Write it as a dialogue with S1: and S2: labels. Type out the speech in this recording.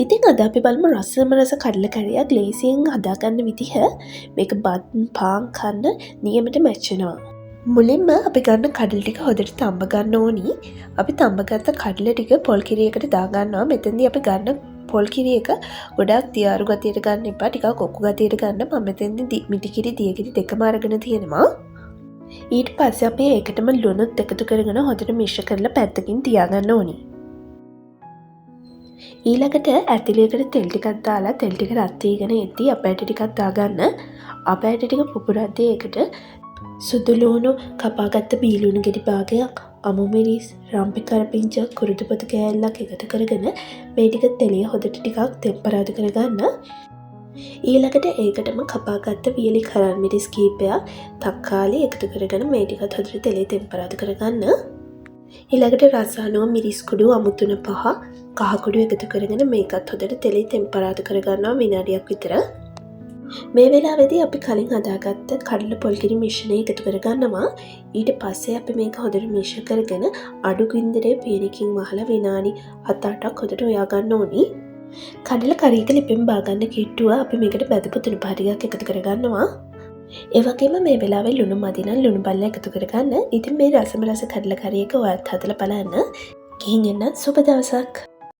S1: ඉතින් අද අපි බලමු රසම රස කඩල කැරියක් ලේසියෙන් හදාගන්න විදිහ. මේක බත් පාන් කන්න නියමට මැච් වෙනවා. මුලින්ම අපි ගන්න කඩල ටික හොඳට තඹ ගන්න ඕනි. අපි තඹගත්ත කඩල ටික පොල් කිරියකට දාගන්නවා. මෙතෙන්දී අපි ගන්න පොල් කිරි එක ගොඩාක් තියාරු ගතියට ගන්න එපා. ටිකක් කොක්කු ගතියට ගන්න. මම මෙතෙන්දී මිටි කිරි දිය කිරි දෙකම අරගෙන තියෙනවා. ඊට පස්සේ අපි ඒකටම ලුණුත් එකතු කරගෙන හොඳට මිශ්‍ර කරලා පැත්තකින් තියාගන්න ඕනි. ඊළඟට ඇතිලියකට තෙල් ටිකක් දාලා තෙල් ටික රත් වීගෙන එද්දී අපෑට ටිකක් දාගන්න. අපෑට ටික පුපුරද්දී ඒකට සුදු ලුණු කපාගත්ත බීලුණු ගෙඩි භාගයක්, අමු මිරිස්, රම්පි කරපිංචා, කුරුතු පොතු කෑල්ලක් එකතු කරගෙන මේ ටික තෙලිය හොඳට ටිකක් තෙම්පරාදු කරගන්න. ඊළඟට ඒකටම කපාගත්ත වියලි කරන් මිරිස් කීපයක්, තක්කාලි එකතු කරගෙන මේ ටිකත් හොඳට තෙලේ තෙම්පරාදු කරගන්න. ඊළඟට රස අනුව මිරිස් කුඩු අමුතුන 5 කහ කුඩු එකතු කරගෙන මේකත් හොඳට තෙලේ තෙම්පරාදු කරගන්නවා විනාඩියක් විතර. මේ වෙලාවේදී අපි කලින් හදාගත්ත කඩල පොල් කිරි මිශ්‍රණය එකතු කරගන්නවා. ඊට පස්සේ අපි මේක හොඳට මිශ්‍ර කරගෙන අඩු ගින්දරේ පීනකින් වහලා විනාඩි 7-8ක් හොඳට උයා ගන්න ඕනි. කඩල කරීක ලිපෙන් බාගන්න කිට්ටුව අපි මේකට බැදපු තුණු පහටියක් එකතු කරගන්නවා. ඒ වගේම මේ වෙලාවේ ලුණු මදි නම් ලුණු බල්ල එකතු කරගන්න. ඉතින් මේ රසම රස කඩල කරියක ඔයත් හදලා බලන්න. ගිහින් එන්න සුබ දවසක්.